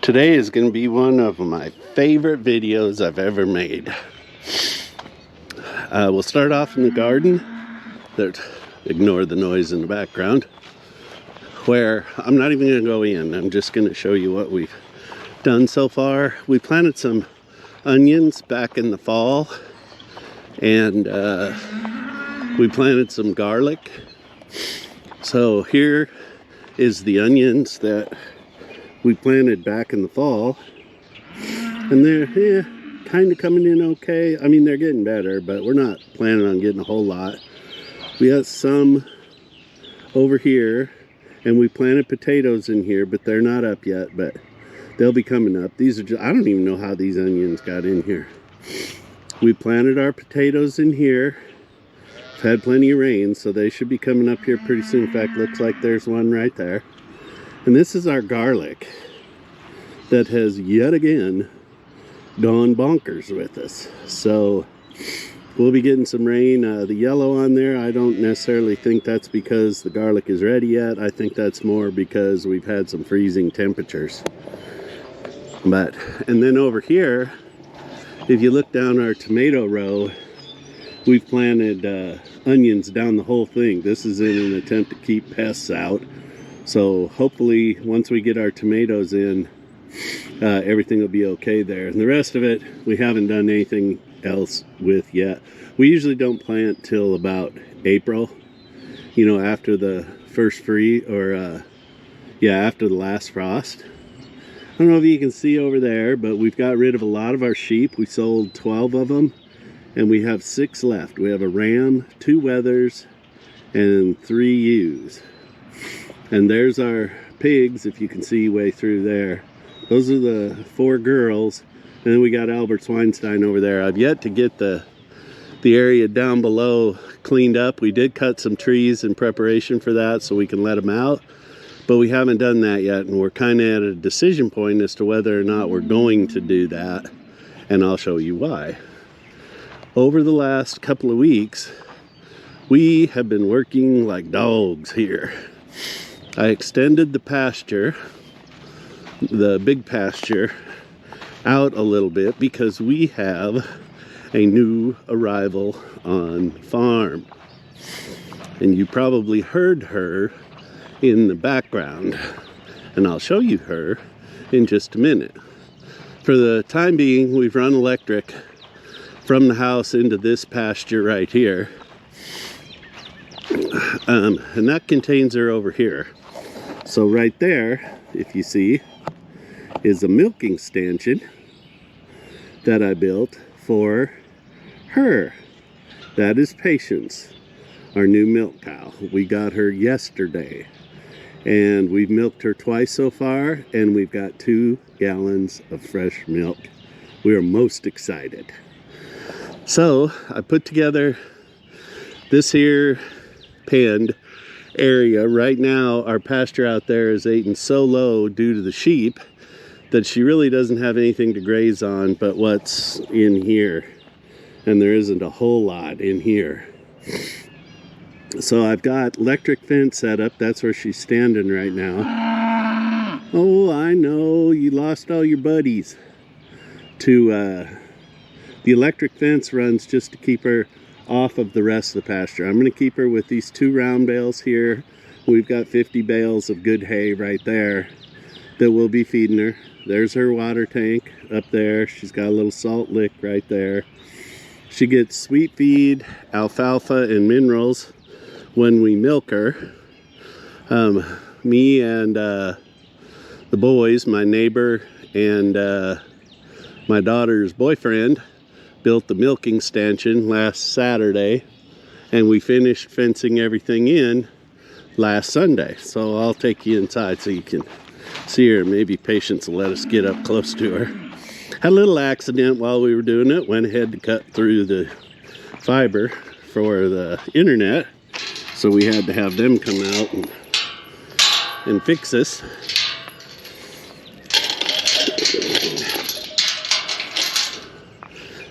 Today is going to be one of my favorite videos I've ever made. We'll start off in the garden. Ignore the noise in the background. Where I'm not even going to go in. I'm just going to show you what we've done so far. We planted some onions back in the fall. And we planted some garlic. So here is the onions that we planted back in the fall, and they're kind of coming in okay. I mean, they're getting better, but we're not planning on getting a whole lot. We got some over here, and we planted potatoes in here, but they're not up yet, but they'll be coming up. These are just, I don't even know how these onions got in here. We planted our potatoes in here. We've had plenty of rain, so they should be coming up here pretty soon. In fact, looks like there's one right there. And this is our garlic that has yet again gone bonkers with us. So we'll be getting some rain. The yellow on there, I don't necessarily think that's because the garlic is ready yet. I think that's more because we've had some freezing temperatures. And then over here, if you look down our tomato row, we've planted onions down the whole thing. This is in an attempt to keep pests out. So hopefully once we get our tomatoes in, everything will be okay there. And the rest of it, we haven't done anything else with yet. We usually don't plant till about April, you know, after the first freeze, or after the last frost. I don't know if you can see over there, but we've got rid of a lot of our sheep. We sold 12 of them, and we have 6 left. We have a ram, 2 wethers, and 3 ewes. And there's our pigs, if you can see way through there. Those are the 4 girls. And then we got Albert Swinestein over there. I've yet to get the area down below cleaned up. We did cut some trees in preparation for that so we can let them out. But we haven't done that yet. And we're kind of at a decision point as to whether or not we're going to do that. And I'll show you why. Over the last couple of weeks, we have been working like dogs here. I extended the pasture, the big pasture, out a little bit because we have a new arrival on farm. And you probably heard her in the background. And I'll show you her in just a minute. For the time being, we've run electric from the house into this pasture right here. And that contains her over here. So right there, if you see, is a milking stanchion that I built for her. That is Patience, our new milk cow. We got her yesterday, and we've milked her twice so far, and we've got 2 gallons of fresh milk. We are most excited. So I put together this here penned area. Right now our pasture out there is eating so low due to the sheep that she really doesn't have anything to graze on but what's in here, and there isn't a whole lot in here. So I've got electric fence set up. That's where she's standing right now. Oh, I know, you lost all your buddies. The electric fence runs just to keep her off of the rest of the pasture. I'm going to keep her with these 2 round bales here. We've got 50 bales of good hay right there that we'll be feeding her. There's her water tank up there. She's got a little salt lick right there. She gets sweet feed, alfalfa, and minerals when we milk her. Me and the boys, my neighbor and my daughter's boyfriend, built the milking stanchion last Saturday, and we finished fencing everything in last Sunday. So I'll take you inside so you can see her. Maybe Patience will let us get up close to her. Had a little accident while we were doing it. Went ahead to cut through the fiber for the internet, so we had to have them come out and fix this.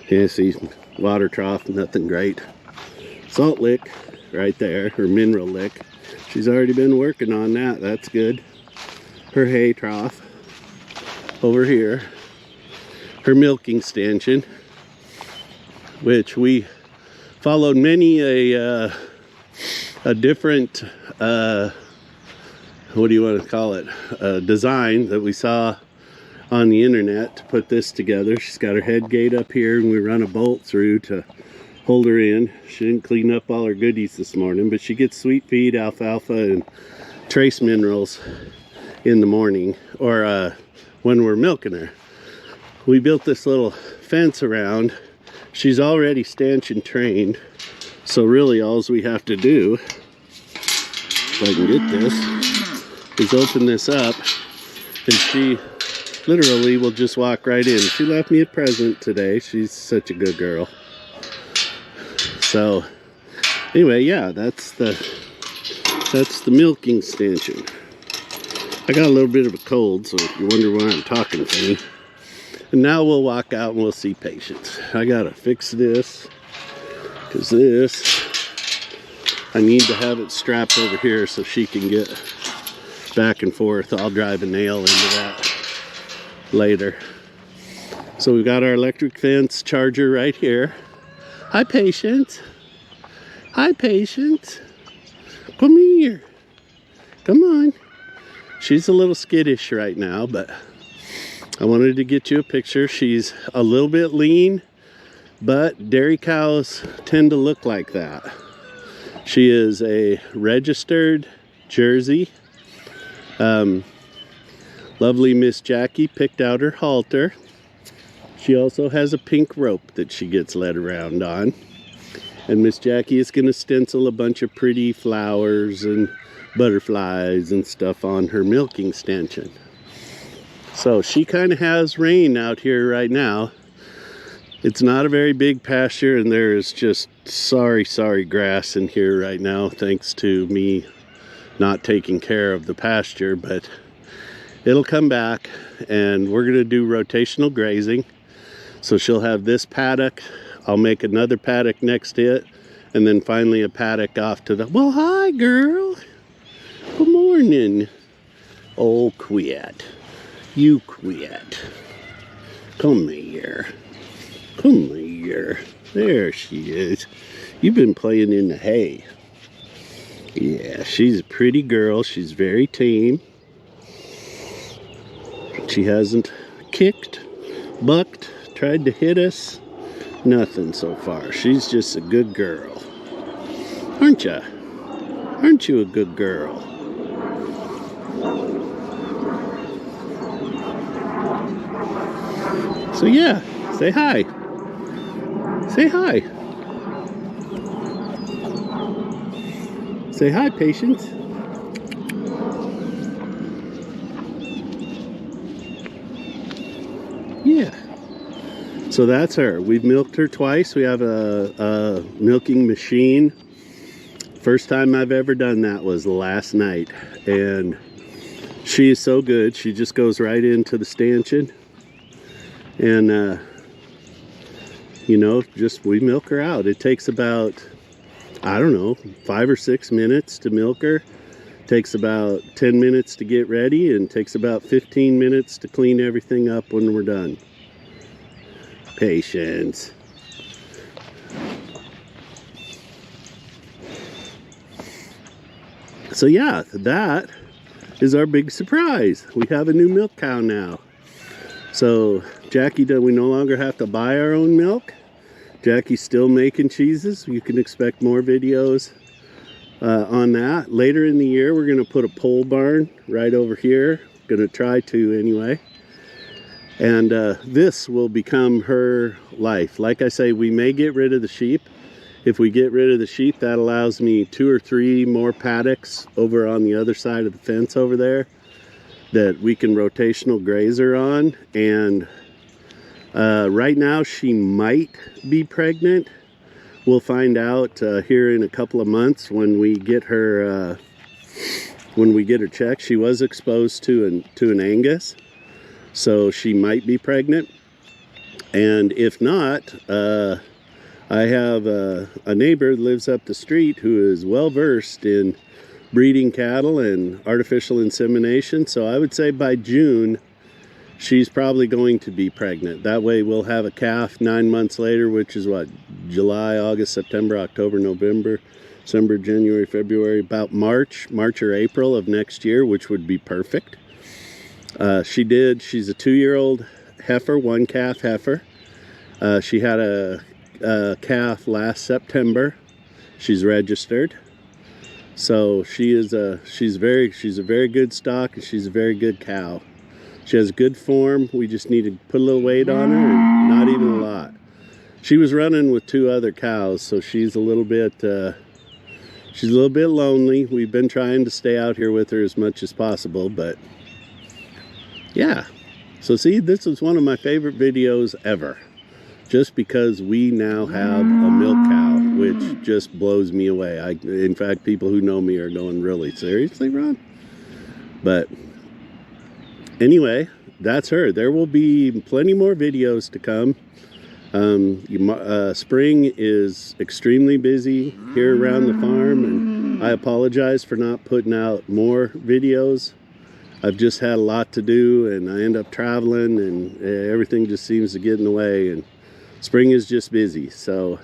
Yeah, see, water trough, nothing great. Salt lick right there, her mineral lick. She's already been working on that. That's good. Her hay trough. over here, her milking stanchion, which we followed many a different, what do you want to call it, design that we saw on the internet to put this together. She's got her head gate up here, and we run a bolt through to hold her in. She didn't clean up all her goodies this morning, but she gets sweet feed, alfalfa, and trace minerals in the morning, or when we're milking her. We built this little fence around. She's already stanchion trained, so really all we have to do, if I can get this, is open this up, and she literally will just walk right in. She left me a present today. She's such a good girl. So anyway, yeah, that's the milking stanchion. I got a little bit of a cold, so if you wonder why I'm talking funny. And now we'll walk out and we'll see Patience. I gotta fix this, because this, I need to have it strapped over here so she can get back and forth. I'll drive a nail into that later. So we've got our electric fence charger right here. Hi, Patience. Hi, Patience. Come here. Come on. She's a little skittish right now, but I wanted to get you a picture. She's a little bit lean, but dairy cows tend to look like that. She is a registered Jersey. Lovely Miss Jackie picked out her halter. She also has a pink rope that she gets led around on. And Miss Jackie is going to stencil a bunch of pretty flowers and butterflies and stuff on her milking stanchion. So she kind of has rain out here right now. It's not a very big pasture, and there is just sorry grass in here right now, thanks to me not taking care of the pasture, but it'll come back, and we're going to do rotational grazing. So she'll have this paddock. I'll make another paddock next to it, and then finally a paddock off to the... Well, hi, girl. Good morning. Oh, quit. You quit. Come here. Come here. There she is. You've been playing in the hay. Yeah, she's a pretty girl. She's very tame. She hasn't kicked, bucked, tried to hit us. Nothing so far. She's just a good girl. Aren't ya? Aren't you a good girl? So yeah, say hi. Say hi. Say hi, Patience. Yeah. So that's her. We've milked her twice. We have a milking machine. First time I've ever done that was last night. And she is so good. She just goes right into the stanchion. And, you know, just we milk her out. It takes about, I don't know, 5 or 6 minutes to milk her. Takes about 10 minutes to get ready, and takes about 15 minutes to clean everything up when we're done. Patience. So yeah, that is our big surprise. We have a new milk cow now. So Jackie, we no longer have to buy our own milk. Jackie's still making cheeses. You can expect more videos on that. Later in the year, we're going to put a pole barn right over here. Going to try to anyway. And this will become her life. Like I say, we may get rid of the sheep. If we get rid of the sheep, that allows me 2 or 3 more paddocks over on the other side of the fence over there that we can rotational graze her on. And right now she might be pregnant. We'll find out here in a couple of months when we get her checked. She was exposed to an Angus, so she might be pregnant. And if not, I have a neighbor that lives up the street who is well versed in breeding cattle and artificial insemination. So I would say by June she's probably going to be pregnant. That way we'll have a calf 9 months later, which is what, July, August, September, October, November, December, January, February, about March or April of next year, which would be perfect. She's a 2-year-old heifer, 1 calf heifer. She had a calf last September. She's registered. So she's a very good stock, and she's a very good cow. She has good form. We just need to put a little weight on her, and not even a lot. She was running with 2 other cows, so she's a little bit lonely. We've been trying to stay out here with her as much as possible, but yeah. So see, this is one of my favorite videos ever, just because we now have a milk cow, which just blows me away. In fact, people who know me are going, really, seriously, Ron? But anyway, that's her. There will be plenty more videos to come. Spring is extremely busy here around the farm, and I apologize for not putting out more videos. I've just had a lot to do, and I end up traveling, and everything just seems to get in the way, and spring is just busy. So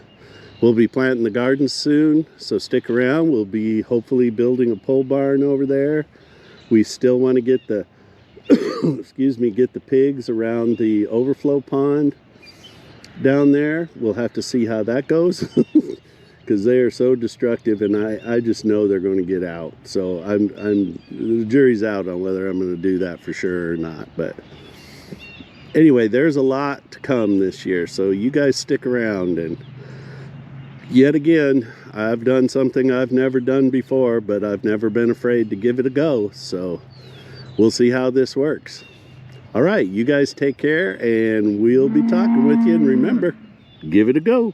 we'll be planting the gardens soon, so stick around. We'll be hopefully building a pole barn over there. We still want to get the get the pigs around the overflow pond down there. We'll have to see how that goes, because they are so destructive, and I just know they're going to get out. So the jury's out on whether I'm going to do that for sure or not. But anyway, there's a lot to come this year, so you guys stick around. And yet again, I've done something I've never done before, but I've never been afraid to give it a go. So we'll see how this works. All right, you guys take care, and we'll be talking with you. And remember, give it a go.